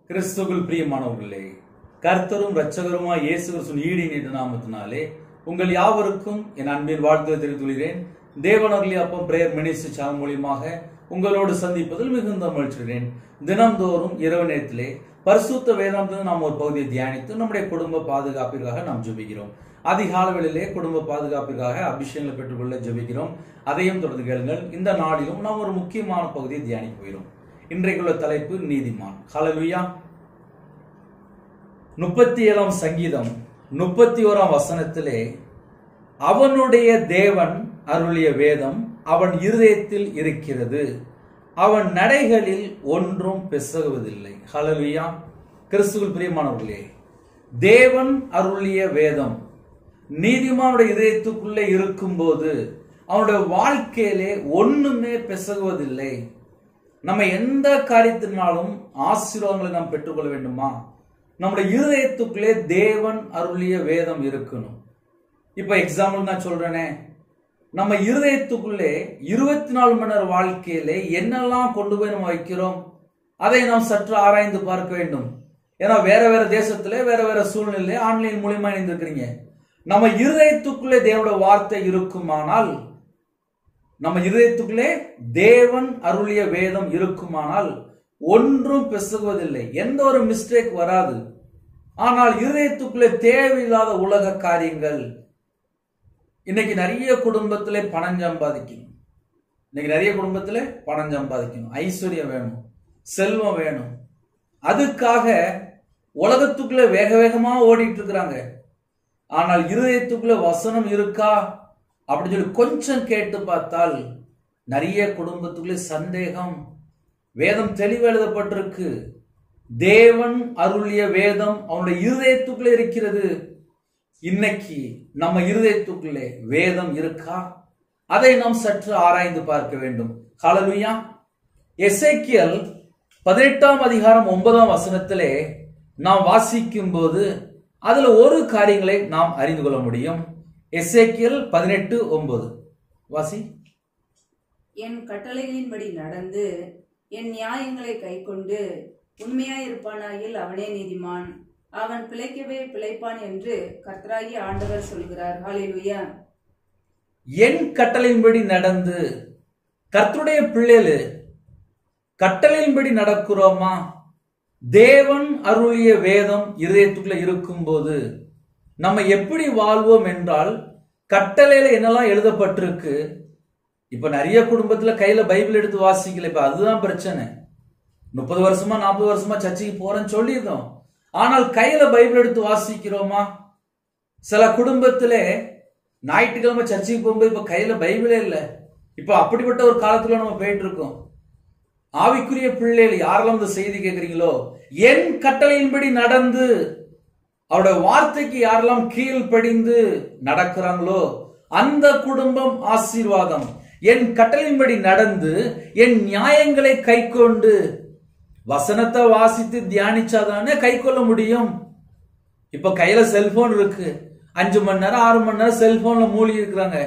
கிறிஸ்துவுக்குள் பிரியமானவர்களே, கர்த்தரும் இரட்சகருமாய் இயேசு கிறிஸ்துவின் ஈடின் நாமத்தினாலே உங்கள் யாவருக்கும் என் அன்பின் வாழ்த்துக்களை தெரிவித்துக் கொள்கிறேன். தேவனர்லி அப்பம் பிரேயர் மினிஸ்ட்ரி சேனல் மூலியமாக உங்களோடு சந்திப்பதில் மிகுந்த மகிழ்ச்சிகிறேன். தினம்தோறும் இரவு நேரத்திலே பரிசுத்த வேதாந்தத்தில் நாம் ஒரு பகுதியை தியானித்து நம்முடைய குடும்ப பாதுகாப்பிற்காக நாம் ஜெபிக்கிறோம். அதிகாலைகளிலே குடும்ப பாதுகாப்பிற்காக அபிஷேகங்களை பெற்றுக்கொள்ள ஜெபிக்கிறோம். அதையும் தொடர்ந்து கேளுங்கள். இந்த நாளிலும் நாம் ஒரு முக்கியமான பகுதியை தியானிக்க போகிறோம். இன்றைக்குள்ள தலைப்பு நீதிமான். ஹல்லேலூயா. 37ஆம் சங்கீதம் 31ஆம் வசனத்திலே அவனுடைய தேவன் அருளிய வேதம் அவன் இருதயத்தில் இருக்கிறது, அவன் நடைகளில் ஒன்றும் பிசகுவதில்லை. ஹல்லேலூயா. கிறிஸ்துவுக்குள் பிரியமானவர்களே, தேவன் அருளிய வேதம் நீதிமானுடைய இதயத்துக்குள்ளே இருக்கும்போது அவனுடைய வாழ்க்கையிலே ஒண்ணுமே பிசகுவதில்லை. நம்ம எந்த காரியத்தினாலும் ஆசீர்வாதங்களை நாம் பெற்றுக்கொள்ள வேண்டுமா, நம்முடைய இருதயத்துக்குள்ளே தேவன் அருளிய வேதம் இருக்கணும். இப்ப எக்ஸாம்பிள் நான் சொல்றேனே, நம்ம இருதயத்துக்குள்ளே 24 மணி நேர வாழ்க்கையிலே என்னெல்லாம் கொண்டு போய் நம்ம வைக்கிறோம், அதை நாம் சற்று ஆராய்ந்து பார்க்க வேண்டும். ஏன்னா வேற வேற தேசத்திலே வேற வேற சூழ்நிலை ஆன்லைன் மூலியமா இணைந்திருக்கிறீங்க. நம்ம இருதயத்துக்குள்ளே தேவனுடைய வார்த்தை இருக்குமானால், நம்ம இருதயத்துக்குள்ளே தேவன் அருளிய வேதம் இருக்குமானால் ஒன்றும் பிசகுவதில்லை, எந்த ஒரு மிஸ்டேக் வராது. ஆனால் இருதயத்துக்குள்ளே தேவையில்லாத உலக காரியங்கள், இன்னைக்கு நிறைய குடும்பத்திலே பணம் சம்பாதிக்கணும், ஐஸ்வர்யம் வேணும், செல்வம் வேணும், அதுக்காக உலகத்துக்குள்ள வேக வேகமா ஓடிட்டு இருக்கிறாங்க. ஆனால் இருதயத்துக்குள்ள வசனம் இருக்கா அப்படின்னு சொல்லி கொஞ்சம் கேட்டு பார்த்தால் நிறைய குடும்பத்துக்குள்ளே சந்தேகம். வேதம் தெளிவு எழுதப்பட்டிருக்கு, தேவன் அருளிய வேதம் அவனுடைய இருதயத்துக்குள்ளே இருக்கிறது. இன்னைக்கு நம்ம இருதயத்துக்குள்ளே வேதம் இருக்கா, அதை நாம் சற்று ஆராய்ந்து பார்க்க வேண்டும். ஹல்லேலூயா. எசேக்கியேல் 18ஆம் அதிகாரம் 9ஆம் வசனத்திலே நாம் வாசிக்கும் போது அதுல ஒரு காரியங்களை நாம் அறிந்து கொள்ள முடியும். எசேக்கியேல் 18:9 வாசி. என் கட்டளைகளின்படி நடந்து என் நியாயங்களை கைக்கொண்டு உண்மையாயிருப்பானாயில் அவனே நீதிமான், அவன் பிழைக்கவே பிழைப்பான் என்று கர்த்தராகிய ஆண்டவர் சொல்கிறார். ஹல்லேலூயா. என் கட்டளையின்படி நடந்து, கர்த்தருடைய பிள்ளைகளே, கட்டளையின்படி நடக்கிறோமா? தேவன் அருளிய வேதம் இருதயத்துக்குள்ள இருக்கும் போது நம்ம எப்படி வாழ்வோம் என்றால், கட்டளையில என்னெல்லாம் எழுதப்பட்டிருக்கு. இப்ப நிறைய குடும்பத்துல கையில பைபிள் எடுத்து வாசிக்கல. இப்ப அதுதான் பிரச்சனை. 30 வருஷமா 40 வருஷமா சர்ச்சைக்கு போறேன்னு சொல்லியிருந்தோம், ஆனால் கையில பைபிள் எடுத்து வாசிக்கிறோமா? சில குடும்பத்திலே ஞாயிற்றுக்கிழமை சர்ச்சைக்கு போகும்போது இப்ப கையில பைபிளே இல்லை. இப்ப அப்படிப்பட்ட ஒரு காலத்துல நம்ம போயிட்டு இருக்கோம். ஆவிக்குரிய பிள்ளைகள் யாரெல்லாம் இந்த செய்தி கேட்கிறீங்களோ, என் கட்டளையின்படி நடந்து அவருடைய வார்த்தைக்கு யாரெல்லாம் கீழ்ப்படிந்து நடக்கிறாங்களோ அந்த குடும்பம் ஆசீர்வாதம். என் கட்டளையின்படி நடந்து என் நியாயங்களை கைக்கொண்டு, வசனத்தை வாசித்து தியானிச்சாதானே கை கொள்ள முடியும். இப்ப கையில செல்போன் இருக்கு, 5 மணி நேரம் 6 மணி நேரம் செல்போன்ல மூழ்கி இருக்கிறாங்க.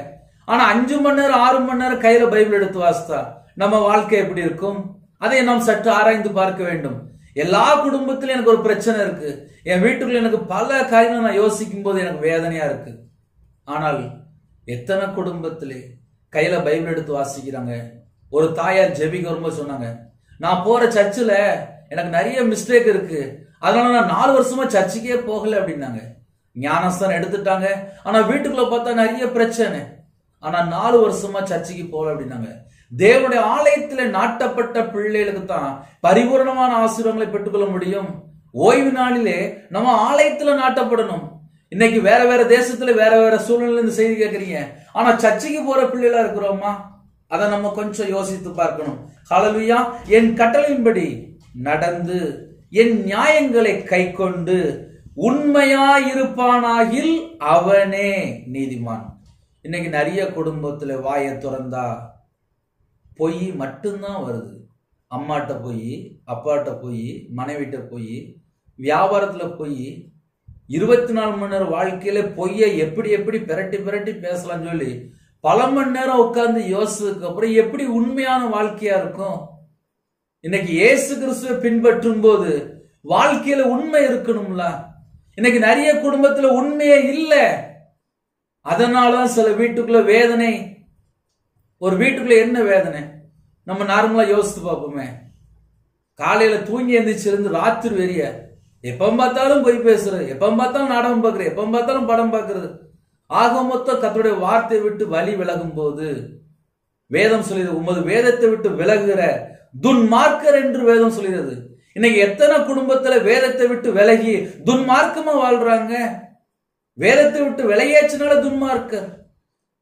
ஆனா 5 மணி நேரம் 6 மணி நேரம் கையில பைபிள் எடுத்து வாசித்தா நம்ம வாழ்க்கை எப்படி இருக்கும்? அதை நாம் சற்று ஆராய்ந்து பார்க்க வேண்டும். எல்லா குடும்பத்திலும் எனக்கு ஒரு பிரச்சனை இருக்கு, என் வீட்டுக்குள்ள எனக்கு பல காரியங்கள் நான் யோசிக்கும் போது எனக்கு வேதனையா இருக்கு. ஆனால் எத்தனை குடும்பத்திலே கையில பைபிள் எடுத்து வாசிக்கிறாங்க? ஒரு தாயார் ஜெபிக்க வரும்போது சொன்னாங்க, நான் போற சர்ச்சில் எனக்கு நிறைய மிஸ்டேக் இருக்கு, அதனால நான் 4 வருஷமா சர்ச்சுக்கே போகல அப்படின்னாங்க. ஞானஸ்தானம் எடுத்துட்டாங்க, ஆனா வீட்டுக்குள்ள பார்த்தா நிறைய பிரச்சனை, ஆனா 4 வருஷமா சர்ச்சுக்கு போகல அப்படின்னாங்க. தேவனுடைய ஆலயத்துல நாட்டப்பட்ட பிள்ளைகளுக்கு தான் பரிபூர்ணமான ஆசீர்வாதங்களை பெற்றுக்கொள்ள முடியும். ஓய்வு நாளிலே நம்ம ஆலயத்துல நாட்டப்படணும். இன்னைக்கு வேற வேற தேசத்துல வேற வேற சூழ்நிலை இந்த செய்தி கேட்கறீங்க, ஆனா சர்ச்சைக்கு போற பிள்ளைகளா இருக்கிறோமா? அதை நம்ம கொஞ்சம் யோசித்து பார்க்கணும். ஹல்லேலூயா. என் கட்டளையின்படி நடந்து என் நியாயங்களை கைக்கொண்டு உண்மையாயிருப்பானாகில் அவனே நீதிமான். இன்னைக்கு நிறைய குடும்பத்துல வாயை திறந்தா பொய் மட்டும்தான் வருது. அம்மாட்ட போய், அப்பாட்ட போய், மனைவிட்ட போய், வியாபாரத்துல போய், 24 மணி நேரம் வாழ்க்கையில பொய்யை எப்படி எப்படி பிரட்டி பிரட்டி பேசலாம் சொல்லி பல மணி நேரம் உட்கார்ந்து யோசிச்சதுக்கு அப்புறம் எப்படி உண்மையான வாழ்க்கையா இருக்கும்? இன்னைக்கு இயேசு கிறிஸ்துவை பின்பற்றும் போது வாழ்க்கையில உண்மை இருக்கணும்ல. இன்னைக்கு நிறைய குடும்பத்துல உண்மையே இல்லை. அதனாலதான் சில வீட்டுக்குள்ள வேதனை. ஒரு வீட்டுக்குள்ள என்ன வேதனை நம்ம நார்மலா யோசித்து பார்ப்போமே. காலையில தூங்கி எந்திரிச்சிருந்து ராத்திரி வெறிய, எப்ப பார்த்தாலும் பொய் பேசுறது, எப்ப பார்த்தாலும் நாடகம் பார்க்கறது, எப்ப பார்த்தாலும் படம் பார்க்கறது. ஆக மொத்தம் கர்த்தருடைய வார்த்தை விட்டு வழி விலகும் போது வேதம் சொல்லியது, உமது வேதத்தை விட்டு விலகுகிற துன்மார்க்கர் என்று வேதம் சொல்லியது. இன்னைக்கு எத்தனை குடும்பத்துல வேதத்தை விட்டு விலகி துன்மார்க்கமா வாழ்றாங்க. வேதத்தை விட்டு விலகியாச்சுனால துன்மார்க்கர்.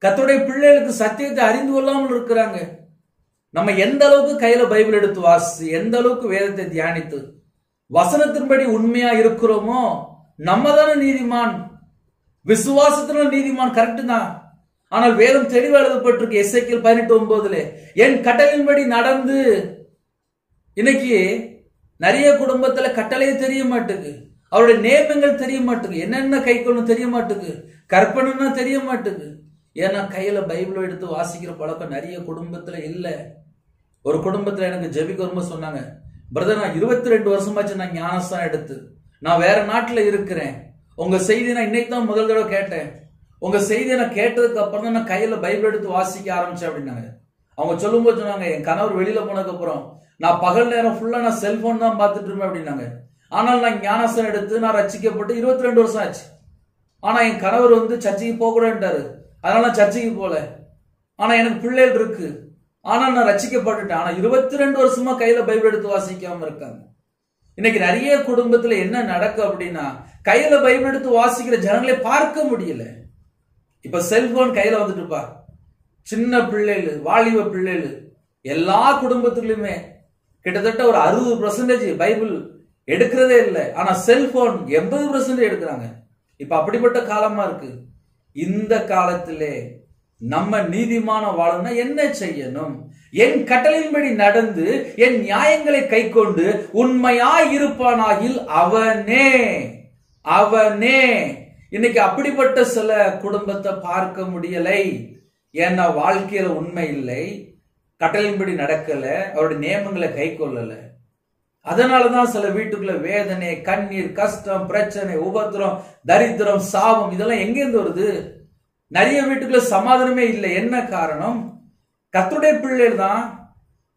கர்த்தருடைய பிள்ளைகளுக்கு சத்தியத்தை அறிந்து கொள்ளாமல் இருக்கிறாங்க. நம்ம எந்த அளவுக்கு கையில பைபிள் எடுத்து வாசி, எந்த அளவுக்கு வேதத்தை தியானித்து வசனத்தின்படி உண்மையா இருக்கிறோமோ நம்ம தானே நீதிமான். விசுவாசத்துல நீதிமான் கரெக்ட் தான். ஆனால் வேதம் தெளிவா எழுதப்பட்டிருக்கு எசேக்கியேல் 18:9 என் கட்டளையின்படி நடந்து. இன்னைக்கு நிறைய குடும்பத்துல கட்டளையே தெரிய மாட்டுக்கு, அவருடைய நேமங்கள் தெரிய மாட்டுக்கு, என்னென்ன கை கொள்ளணும் தெரிய மாட்டுக்கு, கற்பனைன்னா தெரிய மாட்டுக்கு. ஏன்னா கையில பைபிள் எடுத்து வாசிக்கிற பழக்கம் நிறைய குடும்பத்துல இல்ல. ஒரு குடும்பத்துல எனக்கு ஜெபிக்க வரும்போது சொன்னாங்க, பிரதர் நான் 22 வருஷமாச்சு நான் ஞானஸ்தானம் எடுத்து, நான் வேற நாட்டுல இருக்கிறேன், உங்க செய்தி நான் இன்னைக்கு தான் முதல் தடவை கேட்டேன், உங்க செய்தியை நான் கேட்டதுக்கு அப்புறம் தான் நான் கையில பைபிள் எடுத்து வாசிக்க ஆரம்பிச்சேன் அப்படின்னாங்க. அவங்க சொல்லும் போது சொன்னாங்க, என் கணவர் வெளியில போனதுக்கு அப்புறம் நான் பகல் நேரம் ஃபுல்லா நான் செல்போன் தான் பார்த்துட்டு இருப்பேன் அப்படின்னாங்க. ஆனால் நான் ஞானஸ்தானம் எடுத்து நான் ரட்சிக்கப்பட்டு 22 வருஷம் ஆச்சு. ஆனா என் கணவர் சர்ச்சைக்கு போக கூடாதுட்டாரு, அதனால நான் சர்ச்சைக்கு போல. ஆனா எனக்கு பிள்ளைகள் இருக்கு, ஆனா நான் ரட்சிக்கப்பட்டுட்டேன். ஆனா 22 வருஷமா கையில பைபிள் எடுத்து வாசிக்காம இருக்காங்க. இன்னைக்கு நிறைய குடும்பத்துல என்ன நடக்கும் அப்படின்னா, கையில பைபிள் எடுத்து வாசிக்கிற ஜனங்களை பார்க்க முடியல. இப்ப செல்போன் கையில வந்துட்டுப்பா, சின்ன பிள்ளைகள், வாலிப பிள்ளைகள், எல்லா குடும்பத்திலுமே கிட்டத்தட்ட ஒரு 60% பைபிள் எடுக்கிறதே இல்லை. ஆனா செல்போன் 80% எடுக்கிறாங்க. இப்ப அப்படிப்பட்ட காலமா இருக்கு. இந்த காலத்திலே நம்ம நீதிமான வாழணும்னா என்ன செய்யணும்? என் கட்டளையின்படி நடந்து என் நியாயங்களை கை கொண்டு உண்மையாய் இருப்பானாகில் அவனே அவனே. இன்னைக்கு அப்படிப்பட்ட சில குடும்பத்தை பார்க்க முடியலை. ஏன்னா வாழ்க்கையில உண்மை இல்லை, கட்டளையின்படி நடக்கல, அவருடைய நியமங்களை கை கொள்ளல. அதனாலதான் சில வீட்டுக்குள்ள வேதனை, கண்ணீர், கஷ்டம், பிரச்சனை, உபத்திரம், தரித்திரம், சாபம் இதெல்லாம் எங்கேருந்து வருது? நிறைய வீட்டுக்குள்ள சமாதானமே இல்லை. என்ன காரணம்? கர்த்தருடைய பிள்ளைகள் தான்,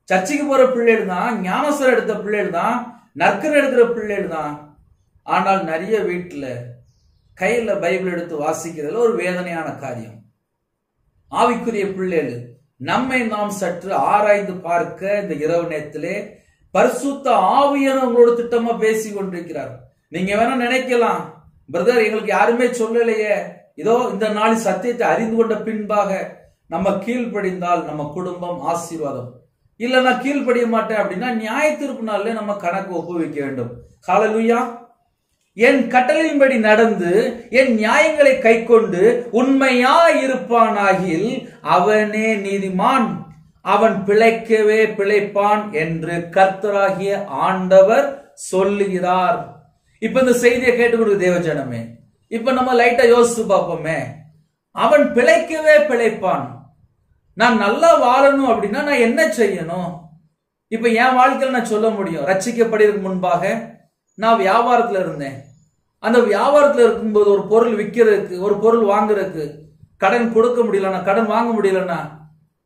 சர்ச்சைக்கு போற பிள்ளைகள் தான், ஞானஸ்தானம் எடுத்த பிள்ளைகள் தான், நற்கரை எடுக்கிற பிள்ளைகள் தான். ஆனால் நிறைய வீட்டுல கையில பைபிள் எடுத்து வாசிக்கிறதுல ஒரு வேதனையான காரியம். ஆவிக்குரிய பிள்ளைகள் நம்மை நாம் சற்று ஆராய்ந்து பார்க்க இந்த இரவு நேரத்திலே பரிசுத்த ஆவியானவர் உங்களோட திட்டமா பேசி கொண்டிருக்கிறார். நீங்க வேணா நினைக்கலாம், பிரதர் எங்களுக்கு யாருமே சொல்லலையே, இதோ இந்த நாளில் சத்தியத்தை அறிந்து கொண்ட பின்பாக நம்ம கீழ்ப்படிந்தால் நம்ம குடும்பம் ஆசீர்வாதம். இல்ல நான் கீழ்ப்படிய மாட்டேன் அப்படின்னா நியாய தீர்ப்பு நாள்ல நம்ம கணக்கு ஒப்புவிக்க வேண்டும். ஹல்லேலூயா. என் கட்டளையின்படி நடந்து என் நியாயங்களை கை கொண்டு உண்மையாய் இருப்பானாகில் அவனே நீதிமான், அவன் பிழைக்கவே பிழைப்பான் என்று கர்த்தராகிய ஆண்டவர் சொல்லுகிறார். இப்ப இந்த செய்தியை கேட்டுக்கொண்டு தேவஜனமே, இப்ப நம்ம லைட்டா யோசிச்சு பார்ப்போமே. அவன் பிழைக்கவே பிழைப்பான். நான் நல்லா வாழணும் அப்படின்னா நான் என்ன செய்யணும்? இப்ப என் வாழ்க்கையில் நான் சொல்ல முடியும், ரட்சிக்கப்படுவதற்கு முன்பாக நான் வியாபாரத்துல இருந்தேன். அந்த வியாபாரத்துல இருக்கும்போது ஒரு பொருள் விற்கிறதுக்கு, ஒரு பொருள் வாங்குறதுக்கு கடன் கொடுக்க முடியலன்னா, கடன் வாங்க முடியலன்னா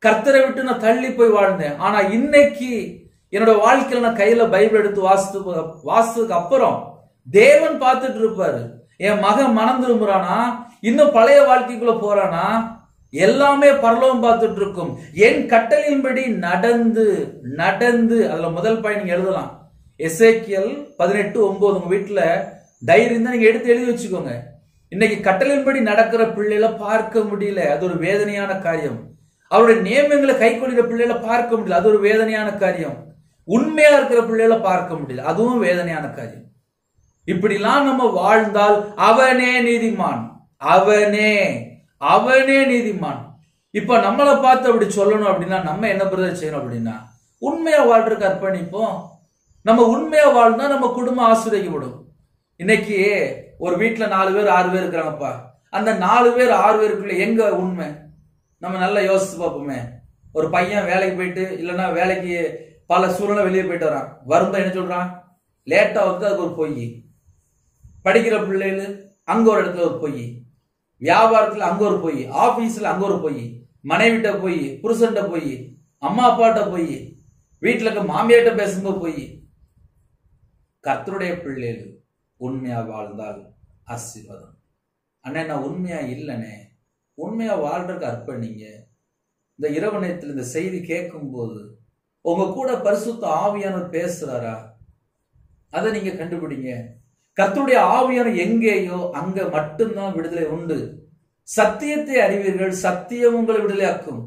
கர்த்தரை விட்டு நான் தள்ளி போய் வாழ்ந்தேன். ஆனா இன்னைக்கு என்னோட வாழ்க்கையில நான் கையில பைபிள் எடுத்து வாசித்ததுக்கு அப்புறம் தேவன் பார்த்துட்டு இருப்பாரு. என் மகன் மனம் திரும்புறானா, இன்னும் பழைய வாழ்க்கைக்குள்ள போறானா, எல்லாமே பரலோகம் பார்த்துட்டு இருக்கும். என் கட்டளையின்படி நடந்து நடந்து. அதுல முதல் பாயிண்ட் நீங்க எழுதலாம், எசேக்கியேல் 18:9. உங்க வீட்டுல டைரி இருந்தா நீங்க எடுத்து எழுதி வச்சுக்கோங்க. இன்னைக்கு கட்டளையின்படி நடக்கிற பிள்ளைகளை பார்க்க முடியல, அது ஒரு வேதனையான காரியம். அவருடைய நியமங்களை கை கொள்கிற பிள்ளைகளை பார்க்க முடியல, அது ஒரு வேதனையான காரியம். உண்மையா இருக்கிற பிள்ளைகளை பார்க்க முடியல, அதுவும் வேதனையான காரியம். இப்படிலாம் நம்ம வாழ்ந்தால் அவனே நீதிமான், அவனே அவனே நீதிமான். இப்ப நம்மளை பார்த்து அப்படி சொல்லணும் அப்படின்னா நம்ம என்ன பிரதர் செய்யணும் அப்படின்னா, உண்மையா வாழ்றதுக்கு அர்ப்பணிப்போம். நம்ம உண்மையா வாழ்ந்தா நம்ம குடும்பம் ஆசீர்வதிக்கப்படும். இன்னைக்கு ஒரு வீட்டுல 4 பேர் 6 பேர் இருக்கிறாங்கப்பா. அந்த 4 பேர் 6 பேருக்குள்ள எங்க உண்மை? நம்ம நல்லா யோசிச்சு பார்ப்போமே. ஒரு பையன் வேலைக்கு போயிட்டு, இல்லைன்னா வேலைக்கு பல சூழ்நிலை வெளியே போயிட்டு வரான். வரும்போது என்ன சொல்றான்? லேட்டா வந்து அதுக்கு ஒரு பொய், படிக்கிற பிள்ளைகள் அங்க ஒரு இடத்துல ஒரு பொய், வியாபாரத்துல அங்க ஒரு பொய், ஆபீஸ்ல அங்க ஒரு பொய், மனைவிட்ட பொய், புருஷன்ட்ட பொய், அம்மா அப்பாட்ட பொய், வீட்டுல இருக்க மாமியார்ட்ட பேசும்போது பொய். கர்த்தருடைய பிள்ளைகள் உண்மையா வாழ்ந்தால் ஆசீர்வாதம். அண்ணே நான் உண்மையா இல்லைனே, உண்மையா வாழ்றதுக்கு அர்ப்பணிங்க. இந்த இரவு நேரத்தில் இந்த செய்தி கேட்கும் போது உங்க கூட பரிசுத்த ஆவியானவர் பேசுறாரா, அதை நீங்க கண்டுபிடிங்க. கர்த்தருடைய ஆவியானவர் எங்கேயோ அங்க மட்டும்தான் விடுதலை உண்டு. சத்தியத்தை அறிவீர்கள், சத்தியம் உங்களை விடுதலையாக்கும்.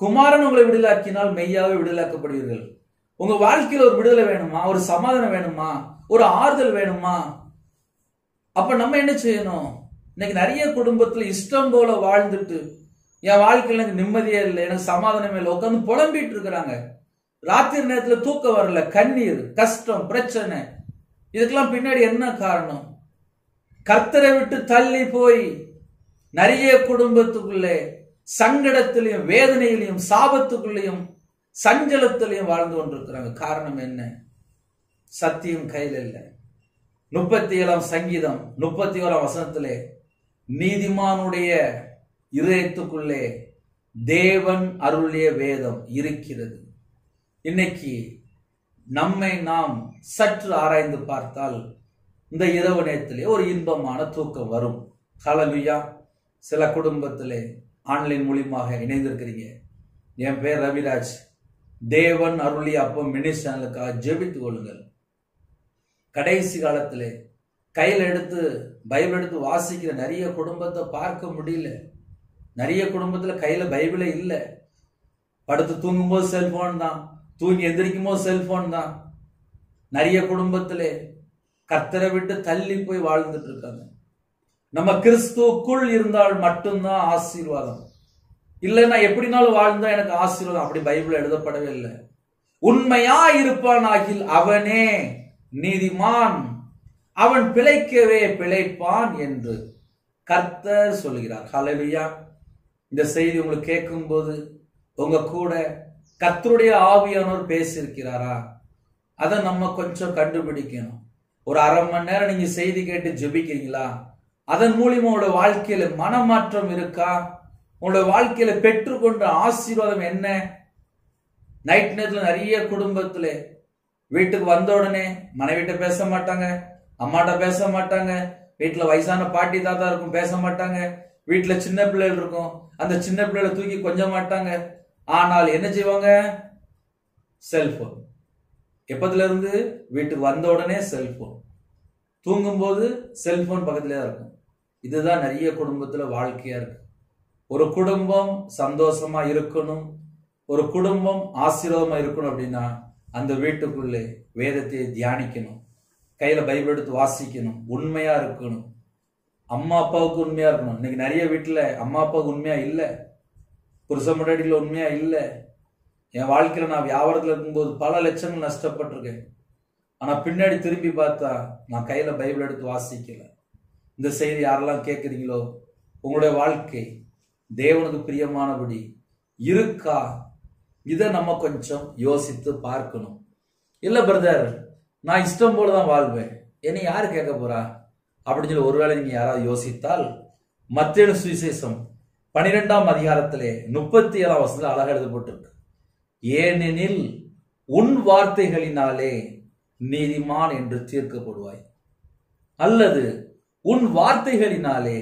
குமாரன் உங்களை விடுதலாக்கினால் மெய்யாவே விடுதலாக்கப்படுவீர்கள். உங்க வாழ்க்கையில ஒரு விடுதலை வேணுமா, ஒரு சமாதானம் வேணுமா, ஒரு ஆறுதல் வேணுமா? அப்ப நம்ம என்ன செய்யணும்? இன்னைக்கு நிறைய குடும்பத்துல இஷ்டம் போல வாழ்ந்துட்டு என் வாழ்க்கையில எனக்கு நிம்மதியே இல்லை, எனக்கு சமாதானமே இல்லை, உட்காந்து புலம்பிட்டு இருக்கிறாங்க. ராத்திரி நேரத்துல தூக்கம் வரல, கண்ணீர், கஷ்டம், பிரச்சனை. இதுக்கெல்லாம் பின்னாடி என்ன காரணம்? கர்த்தரை விட்டு தள்ளி போய் நிறைய குடும்பத்துக்குள்ளே சங்கடத்திலையும் வேதனையிலையும் சாபத்துக்குள்ளேயும் சஞ்சலத்திலையும் வாழ்ந்து கொண்டிருக்கிறாங்க. காரணம் என்ன? சத்தியம் கையில் இல்லை. 37ஆம் சங்கீதம் 31ஆம் வசனத்திலே நீதிமானுடைய இதயத்துக்குள்ளே தேவன் அருளிய வேதம் இருக்கிறது. இன்னைக்கு நம்மை நாம் சற்று ஆராய்ந்து பார்த்தால் இந்த இரவு நேரத்திலே ஒரு இன்பமான தூக்கம் வரும். ஹல்லேலூயா. சில குடும்பத்திலே ஆன்லைன் மூலியமாக இணைந்திருக்கிறீங்க. என் பேர் ரவிராஜ். தேவன் அருளிய அப்பம் மினிஸ்ட்ரி சேனலுக்காக ஜெபித்துக் கொள்ளுங்கள். கடைசி காலத்திலே கையில் எடுத்து பைபிள் எடுத்து வாசிக்கிற நிறைய குடும்பத்தை பார்க்க முடியல. நிறைய குடும்பத்துல கையில பைபிளே இல்லை. படுத்து தூங்கும் போது செல்போன் தான், தூங்கி எந்திரிக்கும் போது செல்போன் தான். நிறைய குடும்பத்திலே கர்த்தரை விட்டு தள்ளி போய் வாழ்ந்துட்டு இருக்காங்க. நம்ம கிறிஸ்துவுக்குள் இருந்தால் மட்டும்தான் ஆசீர்வாதம். இல்லைன்னா எப்படினாலும் வாழ்ந்தா எனக்கு ஆசீர்வாதம், அப்படி பைபிள் எழுதப்படவே இல்லை. உண்மையா இருப்பானாகில் அவனே நீதிமான், அவன் பிழைக்கவே பிழைப்பான் என்று கர்த்தர் சொல்கிறார். ஹல்லேலூயா. இந்த செய்தி உங்களுக்கு கேட்கும் போது உங்க கூட கர்த்தருடைய ஆவியானவர் பேசியிருக்கிறாரா, அதை நம்ம கொஞ்சம் கண்டுபிடிக்கணும். ஒரு அரை மணி நேரம் நீங்க செய்தி கேட்டு ஜெபிக்கிறீங்களா? அதன் மூலியமா உங்களோட வாழ்க்கையில மனமாற்றம் இருக்கா? உங்களோட வாழ்க்கையில பெற்றுக்கொண்ட ஆசீர்வாதம் என்ன? நைட் நேரத்துல நிறைய குடும்பத்துல வீட்டுக்கு வந்த உடனே மனைவிட்ட பேச மாட்டாங்க, அம்மாட்ட பேச மாட்டாங்க, வீட்டுல வயசான பாட்டி தாத்தா இருக்கும் பேச மாட்டாங்க, வீட்டுல சின்ன பிள்ளைகள் இருக்கும் அந்த சின்ன பிள்ளைகளை தூக்கி கொஞ்ச மாட்டாங்க. ஆனால் என்ன செய்வாங்க? செல்போன். எப்பத்துல இருந்து? வீட்டுக்கு வந்த உடனே செல்போன், தூங்கும் போது செல்போன் பக்கத்திலே இருக்கும். இதுதான் நிறைய குடும்பத்துல வாழ்க்கையா இருக்கு. ஒரு குடும்பம் சந்தோஷமா இருக்கணும், ஒரு குடும்பம் ஆசீர்வாதமா இருக்கணும் அப்படின்னா அந்த வீட்டுக்குள்ளே வேதத்தை தியானிக்கணும், கையில பைபிள் எடுத்து வாசிக்கணும், உண்மையா இருக்கணும், அம்மா அப்பாவுக்கு உண்மையா இருக்கணும். இன்னைக்கு நிறைய வீட்டுல அம்மா அப்பாவுக்கு உண்மையா இல்லை, புருஷன் முன்னாடியில உண்மையா இல்லை. என் வாழ்க்கையில நான் வியாபாரத்துல இருக்கும்போது பல லட்சங்கள் நஷ்டப்பட்டிருக்கேன். ஆனா பின்னாடி திரும்பி பார்த்தா நான் கையில பைபிள் எடுத்து வாசிக்கல. இந்த செய்தி யாரெல்லாம் கேட்குறீங்களோ உங்களுடைய வாழ்க்கை தேவனுக்கு பிரியமானபடி இருக்கா? இதை நம்ம கொஞ்சம் யோசித்து பார்க்கணும். இல்ல பிரதர், நான் இஷ்டம் போலதான் வாழ்வேன், என்னை யாரு கேட்க போறா அப்படின்னு சொல்லி ஒருவேளை நீங்க யாராவது யோசித்தால் மத்தேயு சுவிசேஷம் 12ஆம் அதிகாரத்திலே 37ஆம் வசனத்தில் அழகா எழுதப்பட்டிருக்கு. ஏனெனில் உன் வார்த்தைகளினாலே நீதிமான் என்று தீர்க்கப்படுவாய், அல்லது உன் வார்த்தைகளினாலே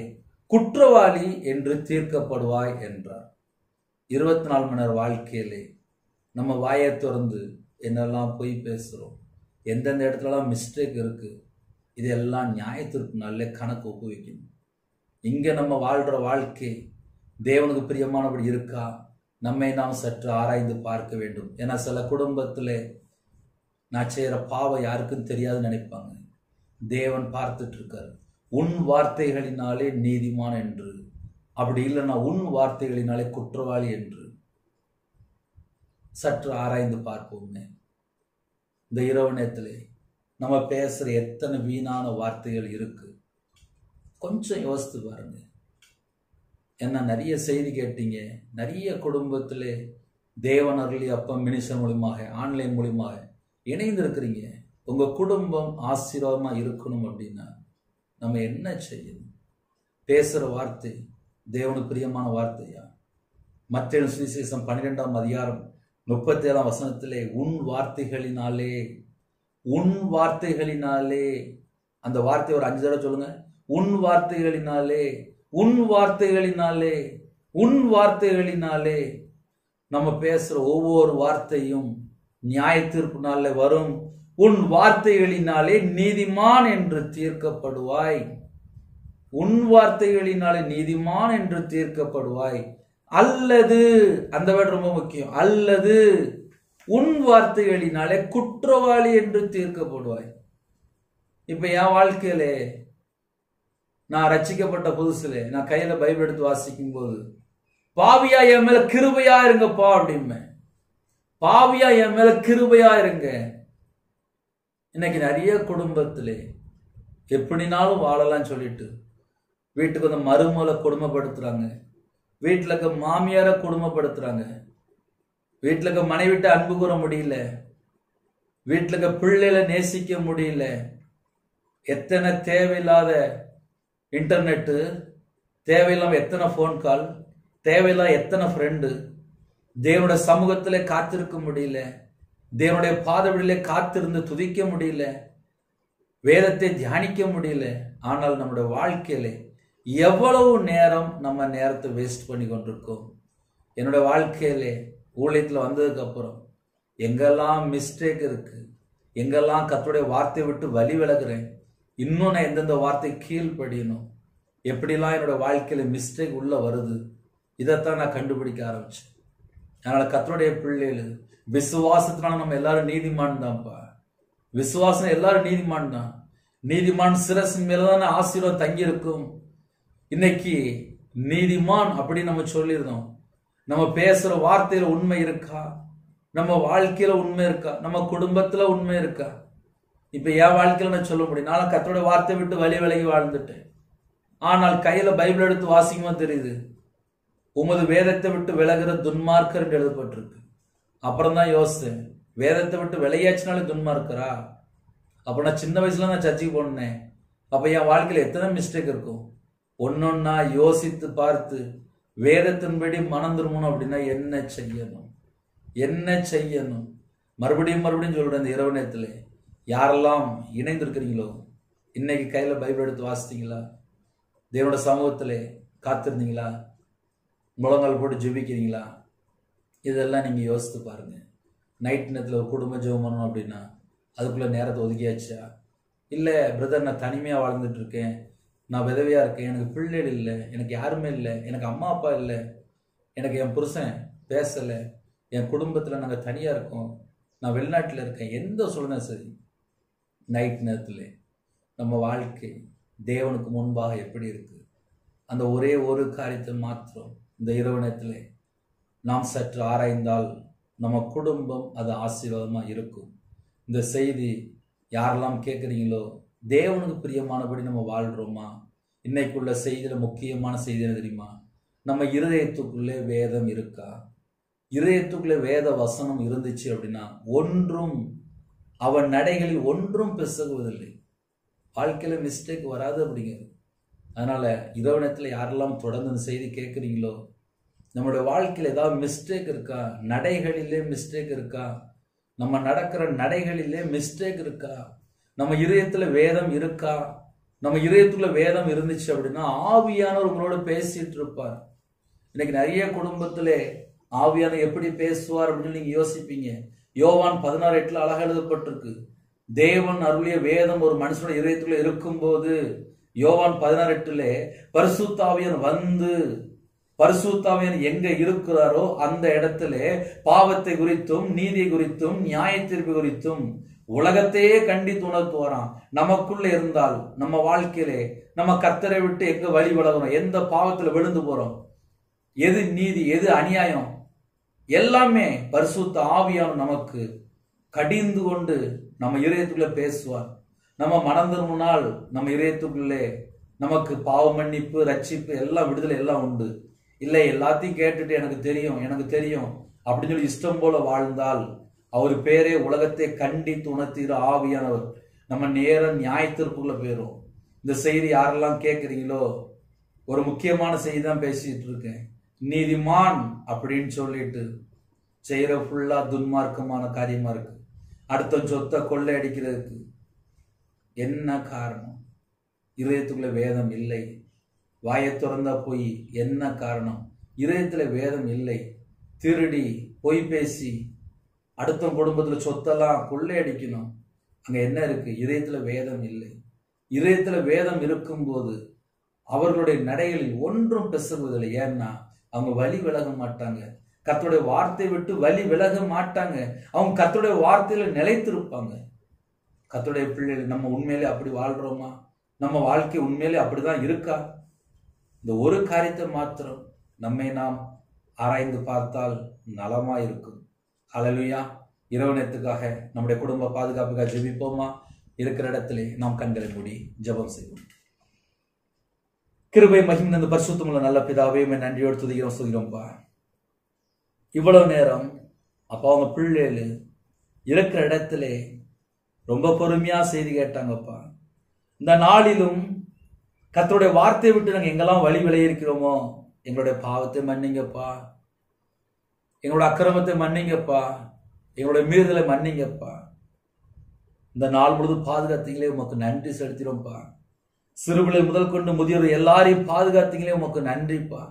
குற்றவாளி என்று தீர்க்கப்படுவாய் என்றார். 24 மணி நேர வாழ்க்கையிலே நம்ம வாயை திறந்து என்னெல்லாம் பொய் பேசுறோம், எந்தெந்த இடத்துலலாம் மிஸ்டேக் இருக்கு, இதெல்லாம் நியாயத்திற்கு நல்ல கணக்கு ஒப்புவிக்கணும். இங்க நம்ம வாழ்ற வாழ்க்கை தேவனுக்கு பிரியமானபடி இருக்கா? நம்மை நாம் சற்று ஆராய்ந்து பார்க்க வேண்டும். ஏன்னா சில குடும்பத்திலே நான் செய்யற பாவம் யாருக்கும் தெரியாதுன்னு நினைப்பாங்க. தேவன் பார்த்துட்டு இருக்காரு. உன் வார்த்தைகளினாலே நீதிமான் என்று, அப்படி இல்லைன்னா உன் வார்த்தைகளினாலே குற்றவாளி என்று சற்று ஆராய்ந்து பார்ப்போமே. இந்த இரவு நேரத்திலே நம்ம பேசுற எத்தனை வீணான வார்த்தைகள் இருக்கு, கொஞ்சம் யோசித்து பாருங்க. ஏன்னா நிறைய செய்தி கேட்டீங்க, நிறைய குடும்பத்திலே தேவன் அருளிய அப்பம் மினிஸ்ட்ரி மூலியமாக ஆன்லைன் மூலியமாக இணைந்து இருக்கிறீங்க. உங்க குடும்பம் ஆசீர்வாதமா இருக்கணும் அப்படின்னா நம்ம என்ன செய்யணும்? பேசுற வார்த்தை தேவனுக்கு பிரியமான வார்த்தையா? மத்தேயு சுவிசேஷம் 12ஆம் அதிகாரம் 37ஆம் வசனத்திலே உன் வார்த்தைகளினாலே அந்த வார்த்தையை ஒரு 5 தடவை சொல்லுங்க. உன் வார்த்தைகளினாலே நம்ம பேசுற ஒவ்வொரு வார்த்தையும் நியாய தீர்ப்பு நாள்ல வரும். உன் வார்த்தைகளினாலே நீதிமான் என்று தீர்க்கப்படுவாய். உன் வார்த்தைகளினாலே நீதிமான் என்று தீர்க்கப்படுவாய். அல்லது, அந்த வேர்டு ரொம்ப முக்கியம், அல்லது உன் வார்த்தைகளினாலே குற்றவாளி என்று தீர்க்கப்படுவாய். இப்ப என் வாழ்க்கையில நான் ரட்சிக்கப்பட்ட புதுசுல நான் கையில பைபிள் எடுத்து வாசிக்கும் போது, பாவியா என் மேல கிருபையா இருங்கப்பா அப்படிமே. பாவியா என் மேல கிருபையா இருங்க. இன்னைக்கு நிறைய குடும்பத்திலே எப்படினாலும் வாழலாம் சொல்லிட்டு வீட்டுக்கு வந்து மருமகளை கொடுமைப்படுத்துறாங்க, வீட்டுல இருக்க மாமியார கொடுமைப்படுத்துறாங்க, வீட்டுல இருக்க மனைவிட்ட அன்பு கூற முடியல, வீட்டுல இருக்க பிள்ளைகளை நேசிக்க முடியல. எத்தனை தேவையில்லாத இன்டர்நெட்டு, தேவையில்லாம எத்தனை போன் கால், தேவையில்லாத எத்தனை ஃப்ரெண்டு. தேவனுடைய சமூகத்திலே காத்திருக்க முடியல, தேவனுடைய பாதவிலே காத்திருந்து துதிக்க முடியல, வேதத்தை தியானிக்க முடியல. ஆனால் நம்முடைய வாழ்க்கையில எவ்வளவு நேரம் நம்ம நேரத்தை வேஸ்ட் பண்ணி கொண்டிருக்கோம். என்னுடைய வாழ்க்கையில ஊழியத்தில் வந்ததுக்கு அப்புறம் எங்கெல்லாம் மிஸ்டேக் இருக்கு, எங்கெல்லாம் கர்த்தருடைய வார்த்தையை விட்டு வழி விலகுறேன், இன்னும் நான் எந்தெந்த வார்த்தை கீழ்ப்படியணும், எப்படிலாம் என்னோட வாழ்க்கையில மிஸ்டேக் உள்ள வருது, இதைத்தான் நான் கண்டுபிடிக்க ஆரம்பிச்சேன். அதனால கர்த்தருடைய பிள்ளைகள், விசுவாசத்தினால நம்ம எல்லாரும் நீதிமான் தான்ப்பா. விசுவாசம் எல்லாரும் நீதிமான் தான். நீதிமான் சிரசின் மேலதான் ஆசீர்வாதம் தங்கி இருக்கும். இன்னைக்கு நீதிமான் அப்படின்னு நம்ம சொல்லியிருந்தோம். நம்ம பேசுற வார்த்தையில உண்மை இருக்கா? நம்ம வாழ்க்கையில உண்மை இருக்கா? நம்ம குடும்பத்துல உண்மை இருக்கா? இப்ப என் வாழ்க்கையில நான் சொல்ல முடியும், நான் கர்த்தருடைய வார்த்தை விட்டு வழி விலகி வாழ்ந்துட்டேன். ஆனால் கையில பைபிள் எடுத்து வாசிக்கும்போது தெரியுது, உமது வேதத்தை விட்டு விலகுற துன்மார்க்கர் என்று எழுதப்பட்டிருக்கு. அப்புறம் தான் யோசிச்சேன், வேதத்தை விட்டு விளையாச்சுனாலே துன்மார்க்கரா? அப்ப நான் சின்ன வயசுல நான் சர்ச்சைக்கு போனேன். அப்ப என் வாழ்க்கையில எத்தனை மிஸ்டேக் இருக்கும்? ஒன்னொன்னா யோசித்து பார்த்து வேதத்தின்படி மனம் திரும்பணும் அப்படின்னா என்ன செய்யணும்? மறுபடியும் சொல்றேன், இந்த இரவு நேரத்துல யாரெல்லாம் இணைந்திருக்கிறீங்களோ, இன்னைக்கு கையில பைபிள் எடுத்து வாசித்தீங்களா? தேவனோட சமூகத்துல காத்திருந்தீங்களா? முழங்கால் போட்டு ஜெபிக்கிறீங்களா? இதெல்லாம் நீங்க யோசித்து பாருங்க. நைட் நேரத்துல ஒரு குடும்ப ஜெபம் பண்ணணும் அப்படின்னா அதுக்குள்ள நேரத்தை ஒதுக்கியாச்சா? இல்ல பிரதர், நான் தனிமையா வாழ்ந்துட்டு இருக்கேன், நான் விதவையா இருக்கேன், எனக்கு பிள்ளைகள் இல்லை, எனக்கு யாருமே இல்லை, எனக்கு அம்மா அப்பா இல்லை, எனக்கு என் புருஷன் பேசல, என் குடும்பத்துல நாங்க தனியா இருக்கோம், நான் வெளிநாட்டுல இருக்கேன், எந்த சூழ்நிலை சரி, நைட் நேரத்துல நம்ம வாழ்க்கை தேவனுக்கு முன்பாக எப்படி இருக்கு? அந்த ஒரே ஒரு காரியத்தை மாத்திரம் இந்த இரவு நேரத்துல நாம் சற்று ஆராய்ந்தால் நம்ம குடும்பம் அது ஆசீர்வாதமா இருக்கும். இந்த செய்தி யாரெல்லாம் கேட்குறீங்களோ, தேவனுக்கு பிரியமானபடி நம்ம வாழ்றோமா? இன்னைக்குள்ள செய்தியில முக்கியமான செய்தி என்ன தெரியுமா? நம்ம இருதயத்துக்குள்ளே வேதம் இருக்கா? இருதயத்துக்குள்ளே வேத வசனம் இருந்துச்சு அப்படின்னா ஒன்றும், அவன் நடைகளில் ஒன்றும் பிசகுவதில்லை, வாழ்க்கையில மிஸ்டேக் வராது அப்படிங்கிறது. அதனால இரவு நேரத்துல யாரெல்லாம் தொடர்ந்து இந்த செய்தி கேட்குறீங்களோ, நம்மளுடைய வாழ்க்கையில ஏதாவது மிஸ்டேக் இருக்கா? நடைகளிலே மிஸ்டேக் இருக்கா? நம்ம நடக்கிற நடைகளிலே மிஸ்டேக் இருக்கா? நம்ம இதயத்துல வேதம் இருக்கா? நம்ம இதயத்துக்குள்ள வேதம் இருந்துச்சு அப்படின்னா ஆவியானவர் உங்களோட பேசிட்டு இருப்பார். இன்னைக்கு நிறைய குடும்பத்திலே ஆவியானவர் எப்படி பேசுவார் அப்படின்னு நீங்க யோசிப்பீங்க. யோவான் 16:8 அழகா எழுதப்பட்டிருக்கு, தேவன் அருளிய வேதம் ஒரு மனுஷனோட இதயத்துக்குள்ள இருக்கும் போது, யோவான் 16:8 பரிசுத்த ஆவியானவர் வந்து, பரிசுத்த ஆவியானவர் எங்க இருக்கிறாரோ அந்த இடத்துல பாவத்தை குறித்தும் நீதியை குறித்தும் நியாய தீர்ப்பு குறித்தும் உலகத்தையே கண்டித்து உணர்த்து வரான். நமக்குள்ள இருந்தால் நம்ம வாழ்க்கையிலே நம்ம கர்த்தரை விட்டு எங்க வழி விலகிறோம், எந்த பாவத்துல விழுந்து போறோம், எது நீதி எது அநியாயம், எல்லாமே பரிசுத்த ஆவியானவர் நமக்கு கடிந்து கொண்டு நம்ம இதயத்துக்குள்ள பேசுவார். நம்ம மனம் திரும்பினால் நம்ம இதயத்துக்குள்ளே நமக்கு பாவ மன்னிப்பு, ரட்சிப்பு, எல்லாம் விடுதலை எல்லாம் உண்டு. இல்லை எல்லாத்தையும் கேட்டுட்டு எனக்கு தெரியும் அப்படின்னு சொல்லி இஷ்டம் போல வாழ்ந்தால் அவர் பேரே உலகத்தை கண்டித்து உணர்த்துகிற ஆவியானவர். நம்ம நேரம் நியாயத்திற்குள்ள போயிரும். இந்த செய்தி யாரெல்லாம் கேட்குறீங்களோ, ஒரு முக்கியமான செய்தி தான் பேசிட்டு இருக்கேன். நீதிமான் அப்படின்னு சொல்லிட்டு செய்யற ஃபுல்லா துன்மார்க்கமான காரியமா இருக்கு. அடுத்த சொத்தை கொள்ளை அடிக்கிறதுக்கு என்ன காரணம்? இதயத்துக்குள்ள வேதம் இல்லை. வாயை திறந்தா போய் என்ன காரணம்? இதயத்துல வேதம் இல்லை. திருடி பொய் பேசி அடுத்த குடும்பத்துல சொத்தெல்லாம் கொள்ளை அடிக்கணும். அங்க என்ன இருக்கு? இதயத்துல வேதம் இல்லை. இதயத்துல வேதம் இருக்கும்போது அவர்களுடைய நடைகளில் ஒன்றும் பெசுவதில்லை. ஏன்னா அவங்க வழி விலக மாட்டாங்க. கர்த்தருடைய வார்த்தை விட்டு வழி விலக மாட்டாங்க. அவங்க கர்த்தருடைய வார்த்தையில நிலைத்திருப்பாங்க. கர்த்தருடைய பிள்ளைகள் நம்ம உண்மையிலே அப்படி வாழ்றோமா? நம்ம வாழ்க்கை உண்மையிலே அப்படிதான் இருக்கா? இந்த ஒரு காரியத்தை மாத்திரம் நம்மை நாம் ஆராய்ந்து பார்த்தால் நலமா இருக்கும். ஹல்லேலூயா. இரவு நேரத்துக்காக நம்முடைய குடும்ப பாதுகாப்புக்காக ஜெபிப்போமா? இருக்கிற இடத்திலே நாம் கண்களை மூடி ஜெபம் செய்வோம். கிருபை மகிமை நிறைந்த பரிசுத்தமுள்ள நல்ல பிதாவே, நன்றியோடு துதிக்கிறோம் சொல்கிறோம்ப்பா. இவ்வளவு நேரம் அப்பா அவங்க பிள்ளைகள் இருக்கிற இடத்துல ரொம்ப பொறுமையா செய்தி கேட்டாங்கப்பா. இந்த நாளிலும் கர்த்தருடைய வார்த்தையை விட்டு நாங்கள் எங்கெல்லாம் வழி விளையிருக்கிறோமோ எங்களுடைய பாவத்தை மன்னிங்கப்பா, எங்களுடைய அக்கிரமத்தை மன்னிங்கப்பா, எங்களுடைய மீறுதலை மன்னிங்கப்பா. இந்த நாள் முழுவதும் பாதுகாத்தீங்களே உமக்கு நன்றி செலுத்திடும்ப்பா. சிறுபிள்ளை முதல் கொண்டு முதியோர் எல்லாரையும் பாதுகாத்தீங்களே உமக்கு நன்றிப்பா.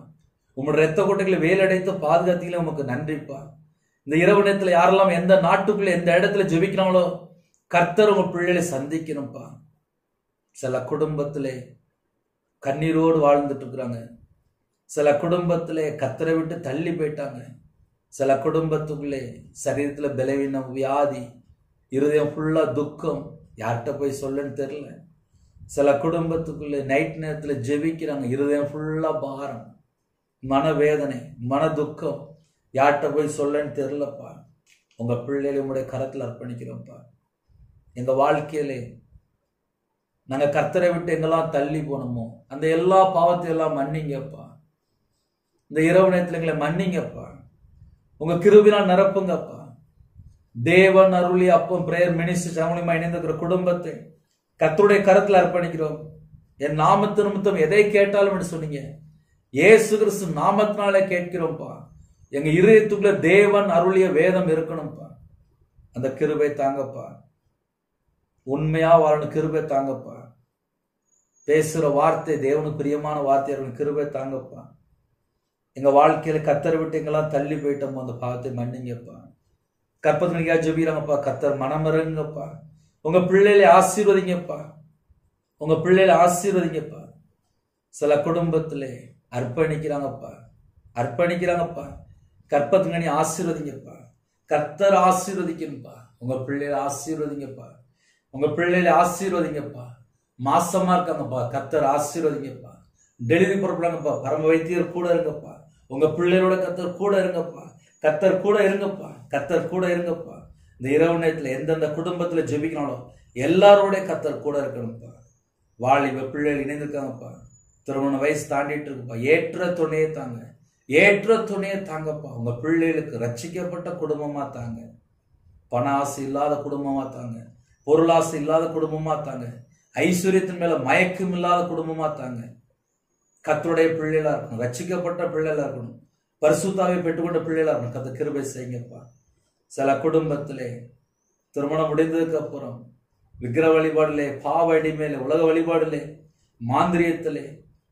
உங்களோட ரத்த கோட்டைகளை வேலடைத்து பாதுகாத்தீங்களே உமக்கு நன்றிப்பா. இந்த இரவு நேரத்தில் யாரெல்லாம் எந்த நாட்டுக்குள்ள எந்த இடத்துல ஜெபிக்கிறாங்களோ கர்த்தர் உங்க பிள்ளைகளை சந்திக்கணும்ப்பா. சில குடும்பத்திலே கண்ணீரோடு வாழ்ந்துட்டு இருக்கிறாங்க. சில குடும்பத்திலே கர்த்தரை விட்டு தள்ளி போயிட்டாங்க. சில குடும்பத்துக்குள்ளே சரீரத்துல பலவீனம், வியாதி, இருதயம் ஃபுல்லா துக்கம், யார்கிட்ட போய் சொல்லன்னு தெரியல. சில குடும்பத்துக்குள்ளே நைட் நேரத்துல ஜெபிக்கிறாங்க, இருதயம் ஃபுல்லா பாரம், மனவேதனை, மன துக்கம், யார்கிட்ட போய் சொல்லன்னு தெரியலப்பா. உங்க பிள்ளைகளை உங்களுடைய கரத்துல அர்ப்பணிக்கிறோம்ப்பா. எங்க வாழ்க்கையிலே நாங்க கர்த்தரை விட்டு எங்கெல்லாம் தள்ளி போனோமோ அந்த எல்லா பாவத்தையும் எல்லாம் மன்னிங்கப்பா. இந்த இரவு நேரத்துல எங்களை மன்னிங்கப்பா. உங்க கிருபையினால் நிரப்புங்கப்பா. தேவன் அருளி அப்பம் பிரேயர் மினிஸ்ட்ரி மூலமா இணைந்திருக்கிற குடும்பத்தை கர்த்தருடைய கரத்துல அர்ப்பணிக்கிறோம். என் நாமத்து நிமித்தம் எதை கேட்டாலும் சொன்னீங்க, இயேசு கிறிஸ்து நாமத்தினாலே கேட்கிறோம்ப்பா. எங்க இதயத்துக்குள்ள தேவன் அருளிய வேதம் இருக்கணும்ப்பா. அந்த கிருபை தாங்கப்பா. உண்மையா வாழணும், கிருபை தாங்கப்பா. பேசுற வார்த்தை தேவனுக்கு பிரியமான வார்த்தை கிருபை தாங்கப்பா. எங்க வாழ்க்கையில கர்த்தரை விட்டு எங்கெல்லாம் தள்ளி போயிட்டோமோ அந்த பாவத்தை மன்னிங்கப்பா. கற்பத்தினிக்கா ஜெபிக்கிறாங்கப்பா. கர்த்தர் மனமிறங்குங்கப்பா. உங்க பிள்ளைகளை ஆசீர்வதிங்கப்பா. உங்க பிள்ளைகளை ஆசீர்வதிங்கப்பா. சில குடும்பத்திலே அர்ப்பணிக்கிறாங்கப்பா, அர்ப்பணிக்கிறாங்கப்பா. கற்பத்தினி ஆசீர்வதிங்கப்பா. கர்த்தர் ஆசீர்வதிக்கணும்ப்பா. உங்க பிள்ளைகளை ஆசீர்வதிங்கப்பா. உங்க பிள்ளைகளை ஆசீர்வதிங்கப்பா. மாசமா இருக்காங்கப்பா, கர்த்தர் ஆசீர்வதிங்கப்பா. டெலிவரி பொறுப்புறாங்கப்பா, பரம வைத்தியர் கூட இருங்கப்பா. உங்க பிள்ளைகளோட கர்த்தர் கூட இருங்கப்பா. கர்த்தர் கூட இருங்கப்பா. கர்த்தர் கூட இருங்கப்பா. இந்த இரவு நேரத்துல எந்தெந்த குடும்பத்துல ஜெபிக்கிறாங்களோ எல்லாரோட கர்த்தர் கூட இருக்கணும்ப்பா. வாலிப பிள்ளைகள் இணைந்திருக்காங்கப்பா. திருமண வயசு தாண்டிட்டு இருக்குப்பா. ஏற்ற துணையை தாங்க, ஏற்ற துணையை தாங்கப்பா. உங்க பிள்ளைகளுக்கு ரட்சிக்கப்பட்ட குடும்பமா தாங்க. பண ஆசை இல்லாத குடும்பமா தாங்க. பொருளாசை இல்லாத குடும்பமா தாங்க. ஐஸ்வர்யத்தின் மேல மயக்கம் இல்லாத குடும்பமா தாங்க. கர்த்தருடைய பிள்ளைகளா இருக்கணும், ரட்சிக்கப்பட்ட பிள்ளைகளா இருக்கணும், பரிசுத்தாவை பெற்றுக்கொண்ட பிள்ளைகளா இருக்கணும். கர்த்தர் கிருபை செய்யுங்கப்பா. சில குடும்பத்திலே திருமணம் முடிந்ததுக்கு அப்புறம் விக்கிர வழிபாடுலே, பாவ அடிமையிலே, உலக வழிபாடுலே, மாந்திரியத்திலே,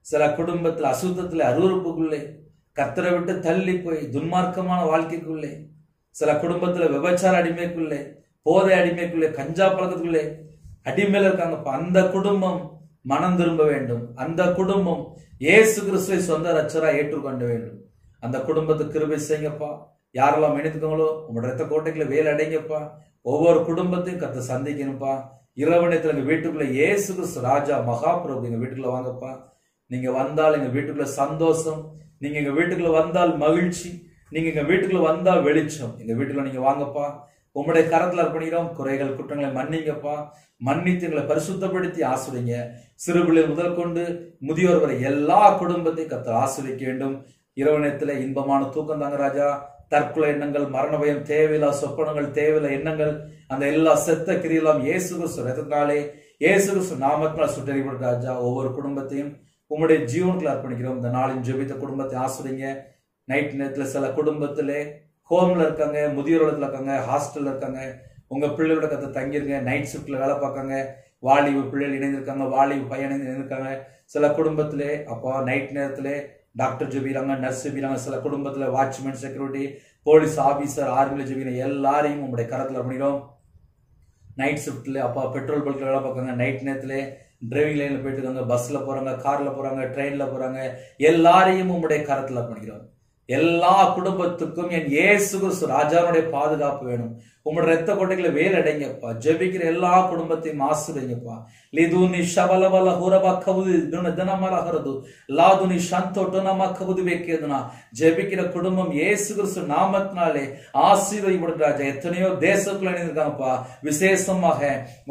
சில குடும்பத்தில் அசுத்தத்திலே, அருவருப்புக்குள்ளே, கர்த்தரை விட்டு தள்ளி போய் துன்மார்க்கமான வாழ்க்கைக்குள்ளே, சில குடும்பத்துல விபச்சார அடிமைக்குள்ளே, போதை அடிமைக்குள்ளே, கஞ்சா பழக்கத்துக்குள்ளே அடிமையில இருக்காங்கப்பா. அந்த குடும்பம் மனம் திரும்ப வேண்டும். அந்த குடும்பம் இயேசு கிறிஸ்துவை சொந்த ரட்சரா ஏற்றுக்கொள்ள வேண்டும். அந்த குடும்பத்துக்கு கிருபை செய்யுங்கப்பா. யாரெல்லாம் இணைத்துக்கோங்களோ உங்களோட ரத்த கோட்டைகளை வேலை அடைங்கப்பா. ஒவ்வொரு குடும்பத்தையும் கர்த்தர் சந்திக்கணும்ப்பா. இரவு நேரத்துல எங்க வீட்டுக்குள்ள இயேசு கிறிஸ்து ராஜா மகாபிரபு எங்க வீட்டுக்குள்ள வாங்கப்பா. நீங்க வந்தால் எங்க வீட்டுக்குள்ள சந்தோஷம், நீங்க எங்க வீட்டுக்குள்ள வந்தால் மகிழ்ச்சி, நீங்க எங்க வீட்டுக்குள்ள வந்தால் வெளிச்சம். எங்க வீட்டுக்குள்ள நீங்க வாங்கப்பா. உங்களுடைய கரத்துல அர்ப்பணிக்கிறோம். குறைகள் குற்றங்களை மன்னிங்கப்பா. மன்னித்து எங்களை பரிசுத்தப்படுத்தி ஆசிரியங்க. சிறுபிள்ளை முதல் கொண்டு முதியோர் வரை எல்லா குடும்பத்தையும் கர்த்தர் ஆசிரிக்க வேண்டும். இரவு நேரத்துல இன்பமான தூக்கம் தாங்க ராஜா. தற்கொலை எண்ணங்கள், மரண பயம், தேவையில்லா சொப்பனங்கள், தேவையில்லா எண்ணங்கள், அந்த எல்லா செத்த கிரியெல்லாம் இயேசு கிறிஸ்து ரத்தத்தினாலே, இயேசு கிறிஸ்து நாமத்தினால் சுட்டரிக்கப்பட்ட ராஜா, ஒவ்வொரு குடும்பத்தையும் உங்களுடைய ஜீவனுக்குள்ள அர்ப்பணிக்கிறோம். இந்த நாளின் ஜெபித்த குடும்பத்தை ஆசிரியங்க. நைட் நேரத்துல சில குடும்பத்திலே ஹோம்ல இருக்காங்க, முதியோர் இல்லத்துல இருக்காங்க, ஹாஸ்டல்ல இருக்காங்க. உங்க பிள்ளைகளோட கத்தை தங்கிருங்க. நைட் ஷிப்ட்ல வேலை பார்க்காங்க, வாலிபு பிள்ளைகள் இணைந்திருக்காங்க, வாலிபு பையன் இணைந்திருக்காங்க. சில குடும்பத்திலே அப்பா நைட் நேரத்திலே டாக்டர் ஜெபிக்கிறாங்க, நர்ஸ் ஜெபிக்கிறாங்க. சில குடும்பத்துல வாட்ச்மேன், செக்யூரிட்டி, போலீஸ் ஆபீசர், ஆர்மியில ஜெபிக்கிற எல்லாரையும் உங்களுடைய கரத்துல அர்ப்பணிக்கிறோம். நைட் ஷிப்ட்ல அப்பா பெட்ரோல் பல்க்ல வேலை பார்க்காங்க, நைட் நேரத்துல டிரைவிங் லைன்ல போயிட்டு இருக்காங்க, பஸ்ல போறாங்க, கார்ல போறாங்க, ட்ரெயின்ல போறாங்க, எல்லாரையும் உங்களுடைய கரத்துல அர்ப்பணிக்கிறோம். எல்லா குடும்பத்துக்கும் என் இயேசு கிறிஸ்து ராஜாவுடைய பாதுகாப்பு வேணும். உங்களோட ரத்த கோட்டைகளை வேலடைங்கப்பா. ஜெபிக்கிற எல்லா குடும்பத்தையும் ஆசிரியங்கப்பா. லிதுனி ஷபலபல ஹுரப கவுது தினமலஹரது லாதுனி சந்தோட்டனமா கவுது வைக்கிறதுனா ஜெபிக்கிற குடும்பம் இயேசு கிறிஸ்து நாமத்தினாலே ஆசீர்வதிக்கப்பட்ட ராஜா. எத்தனையோ தேசத்துல இருக்காங்கப்பா. விசேஷமாக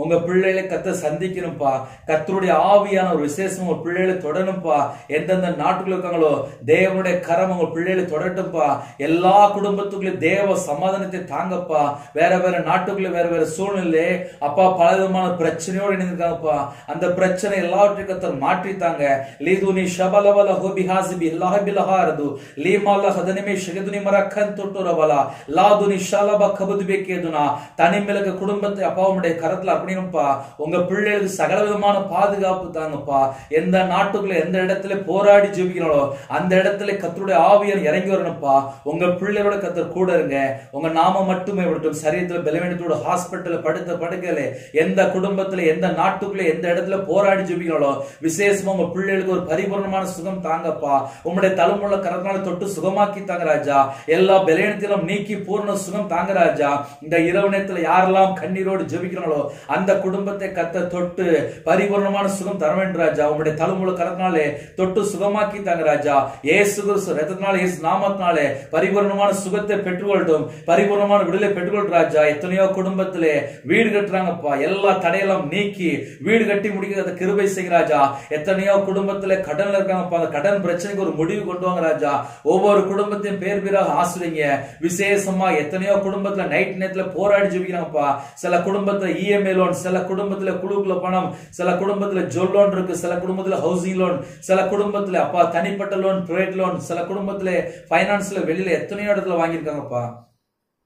உங்க பிள்ளைகளை கத்த சந்திக்கணும்ப்பா. கத்தருடைய ஆவியான ஒரு விசேஷம் உங்க பிள்ளைகளை தொடணும்ப்பா. எந்தெந்த நாட்டுக்குள்ள இருக்காங்களோ தேவனுடைய கரம் உங்க பிள்ளைகளை தொடட்டும்ப்பா. எல்லா குடும்பத்துக்குள்ளே தேவ சமாதானத்தை தாங்கப்பா. வேற வேற நாட்டுக்குள்ள வேற வேற சூழ்நிலை அப்பா பல விதமான பிரச்சனையோடு இணைந்திருக்காங்கப்பா. அந்த பிரச்சனை எல்லாவற்றையும் கத்தர் மாற்றித்தாங்க. லீதுனி ஷபலவல ஹோபிஹாசிபி லஹபிலஹாரது லீமால ஹதனிமே ஷகதுனி மரக்கன் தொட்டுரவலா லாதுனி ஷலப கபது பேக்கேதுனா தனிமிலக குடும்பத்தை அப்பாவுடைய கரத்துல அப்படின்னுப்பா. உங்க பிள்ளைகளுக்கு சகல விதமான பாதுகாப்பு தாங்கப்பா. எந்த நாட்டுக்குள்ள எந்த இடத்துல போராடி ஜெபிக்கிறாங்களோ அந்த இடத்துல கத்தருடைய ஆவியர் இறங்கி வரணும்ப்பா. உங்க பிள்ளைகளோட கத்தர் கூட இருங்க. உங்க நாம மட்டுமே விடட்டும். சரீரத்துல பலவீனத்தோட ஹாஸ்பிட்டல்ல படுத்த படுக்கல எந்த குடும்பத்துல எந்த நாட்டுக்குள்ள எந்த இடத்துல போராடி ஜெபிக்கிறாங்களோ விசேஷமா உங்க பிள்ளைகளுக்கு ஒரு பரிபூர்ணமான சுகம் தாங்கப்பா. உங்களுடைய தலைமுறை கரத்தினால தொட்டு சுகமாக்கி தாங்க ராஜா. எல்லா பலவீனத்திலும் நீக்கி பூர்ண சுகம் தாங்க ராஜா. இந்த இரவு நேரத்துல யாரெல்லாம் கண்ணீரோடு ஜெபிக்கிறாங்களோ அந்த குடும்பத்தை கத்த தொட்டு பரிபூர்ணமான சுகம் தர வேண்டும் ராஜா. உங்களுடைய தலைமுறை கரத்தினாலே தொட்டு சுகமாக்கி தாங்க ராஜா. இயேசு கிறிஸ்து ரத்தத்தினால இயேசு நாமத்தினாலே பரிபூர்ணமான சுகத்தை பெற்றுக்கொள்ளட்டும். பரிபூர்ணமான விடுதலை பெற்றுக்கொள்ள ராஜா. எத்தனையோ குடும்பத்திலே வீடு கட்டுறாங்கப்பா. எல்லா தடையெல்லாம் நீக்கி வீடு கட்டி முடிக்கிறத கிருபை செய்யுங்க ராஜா. எத்தனையோ குடும்பத்திலே கடன்ல இருக்காங்கப்பா. அந்த கடன் பிரச்சனைக்கு ஒரு முடிவு கொண்டு வாங்க ராஜா. ஒவ்வொரு குடும்பத்தையும் பேர் பேராக ஆசிரியங்க. விசேஷமா எத்தனையோ குடும்பத்துல நைட் நேரத்துல போராடி ஜெபிக்கிறாங்கப்பா. சில குடும்பத்துல இஎம்ஐ லோன், சில குடும்பத்துல குழுக்குள்ள பணம், சில குடும்பத்துல ஜொல் லோன் இருக்கு, சில குடும்பத்துல ஹவுசிங் லோன், சில குடும்பத்துல அப்பா தனிப்பட்ட லோன், பிரைவேட் லோன், சில குடும்பத்துல பைனான்ஸ்ல வெளியில எத்தனையோ இடத்துல வாங்கியிருக்காங்கப்பா.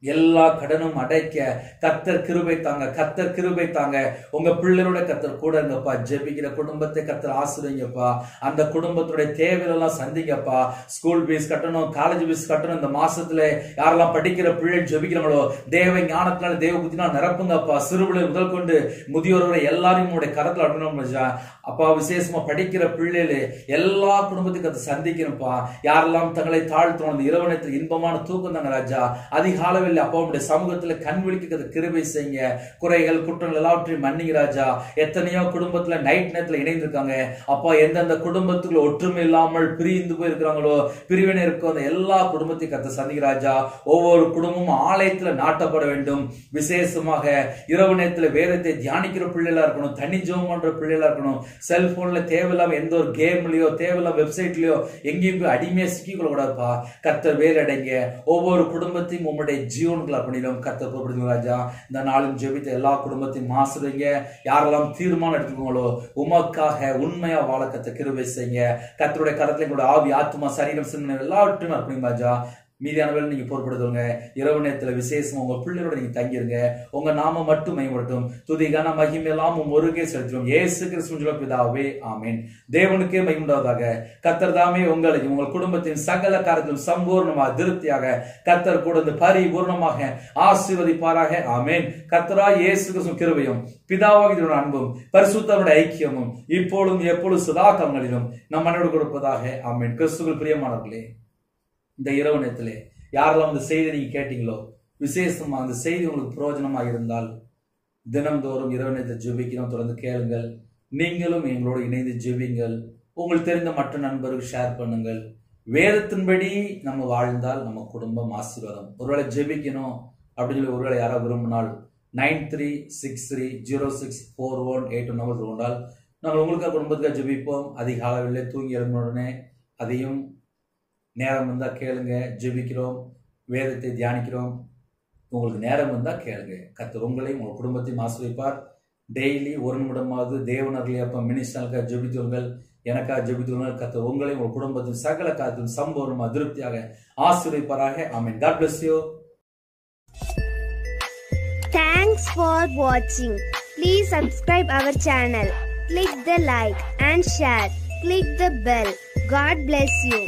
எல்லா கடனும் அடைக்க கர்த்தர் கிருபை தாங்க, கர்த்தர் கிருபை தாங்க. உங்க பிள்ளையோட கர்த்தர் கூட இருங்கப்பா. ஜெபிக்கிற குடும்பத்தை கர்த்தர் ஆசிரியங்கப்பா. அந்த குடும்பத்துடைய தேவையெல்லாம் சந்திங்கப்பா. ஸ்கூல் ஃபீஸ் கட்டணும், காலேஜ் ஃபீஸ் கட்டணும். இந்த மாசத்துல யாரெல்லாம் படிக்கிற பிள்ளை ஜெபிக்கிறாங்களோ தேவ ஞானத்தினால தேவ புத்தினால நிரப்புங்கப்பா. சிறுபிள்ளை முதல் கொண்டு முதியோரை எல்லாரையும் உங்களுடைய கரத்துல அடணும் அப்பா. விசேஷமா படிக்கிற பிள்ளைகளு எல்லா குடும்பத்துக்கு அதை சந்திக்கணும்ப்பா. யாரெல்லாம் தங்களை தாழ்த்தணும் இரவு நேரத்தில் இன்பமான தூக்கம் தாங்க ராஜா. அதிகால அப்பாவுடைய சமூகத்துல கண் விழிக்க கிருபை செய்யுங்க. குறைகள் குற்றங்கள் எல்லாவற்றையும் மன்னிங்க ராஜா. எத்தனையோ குடும்பத்துல நைட் நேரத்துல இணைந்திருக்காங்க அப்பா. எந்தெந்த குடும்பத்துக்குள்ள ஒற்றுமை இல்லாமல் பிரிந்து போயிருக்கிறாங்களோ பிரிவினை இருக்கோ அந்த எல்லா குடும்பத்தையும் கத்த சந்திக்க ராஜா. ஒவ்வொரு குடும்பமும் ஆலயத்துல நாட்டப்பட வேண்டும். விசேஷமாக இரவு நேரத்துல வேதத்தை தியானிக்கிற பிள்ளைகளா இருக்கணும். தனி ஜெபம் பண்ற பிள்ளைகளா இருக்கணும். செல்போன்ல தேவையில்லாம எந்த ஒரு கேம்லயோ தேவையில்லாம வெப்சைட்லயோ எங்கேயும் போய் அடிமையா சிக்கிக் கொள்ளக்கூடாதுப்பா. கர்த்தர் வேலடைங்க. ஒவ்வொரு குடும்பத்தையும் உங்களுடைய ஜீவன்களை அப்படியும் கர்த்தர் பொறுப்படுத்துங்க ராஜா. இந்த நாளும் ஜெபித்த எல்லா குடும்பத்தையும் ஆசீர்வதிங்க. யாரெல்லாம் தீர்மானம் எடுத்துக்கோங்களோ உமக்காக உண்மையா வாழ கர்த்தர் கிருபை செய்யுங்க. கர்த்தருடைய கரத்துல எங்களுடைய ஆவி ஆத்மா சரீரம் சிந்தனை எல்லாவற்றையும் அப்படிங்க ராஜா. மீதியான வேலை நீங்க பொறுப்படுத்துவங்க. இரவு நேரத்துல விசேஷம் உங்க பிள்ளையோட நீங்க தங்கிருங்க. உங்க நாம மட்டும் மேம்படுத்தும். துதி கன மகிமை எல்லாம் ஒருங்கே செலுத்துவோம். இயேசு கிறிஸ்துவின் பிதாவே ஆமென். தேவனுக்கே மகிமையுண்டாவதாக. கர்த்தர் தாமே உங்களையும் உங்கள் குடும்பத்தின் சகல காரியத்திலும் சம்பூர்ணமாக திருப்தியாக கர்த்தர் கூட பரிபூர்ணமாக ஆசீர்வதிப்பாராக. ஆமென். கர்த்தராகிய இயேசு கிறிஸ்துவின் கிருபையும் பிதாவாகிய அன்பும் பரிசுத்தருடைய ஐக்கியமும் இப்பொழுதும் எப்பொழுதும் சதா காலங்களிலும் நம் மனோடு கொடுப்பதாக. ஆமென். கிறிஸ்துவுக்குள் பிரியமானவர்களே, இந்த இரவு நேரத்திலே யாரெல்லாம் அந்த செய்தி நீங்க கேட்டீங்களோ விசேஷமா அந்த செய்தி உங்களுக்கு பிரயோஜனமாக இருந்தால் தினம்தோறும் இரவு நேரத்தை ஜெபிக்கணும். தொடர்ந்து கேளுங்கள். நீங்களும் எங்களோடு இணைந்து ஜெபிங்கள். உங்களுக்கு தெரிந்த மற்ற நண்பருக்கு ஷேர் பண்ணுங்கள். வேதத்தின்படி நம்ம வாழ்ந்தால் நம்ம குடும்பம் ஆசீர்வாதம். ஒருவேளை ஜெபிக்கணும் அப்படின்னு சொல்லி ஒருவேளை யாராவது விரும்பினால் 9363064181 நம்பர் கொண்டால் நாங்கள் உங்களுக்காக குடும்பத்துக்காக ஜெபிப்போம். அதிகாலையில் தூங்கி எழுந்த உடனே அதையும் நேரம் இருந்தா கேளுங்க. ஜெபிக்கிறோம். வேதத்தை தியானிக்கிறோம். உங்களுக்கு நேரம் இருந்தால் கேளுங்க. கர்த்தர் உங்களையும் உங்கள் குடும்பத்தையும் ஆசீர்வதிப்பார். டெய்லி 1 நிமிடமாவது தேவனர்களே அப்ப மினிஸ்டர்களுக்காக ஜெபித்துள்கள், எனக்காக ஜெபித்துள்கள். கர்த்தர் உங்களையும் உங்கள் குடும்பத்தின் சகல காரியத்திலும் சம்பூர்ணமாக திருப்தியாக ஆசீர்வதிப்பாராக. ஆமென். God bless you. Thanks for watching. Please subscribe our channel. Click the like and share. Click the bell. God bless you.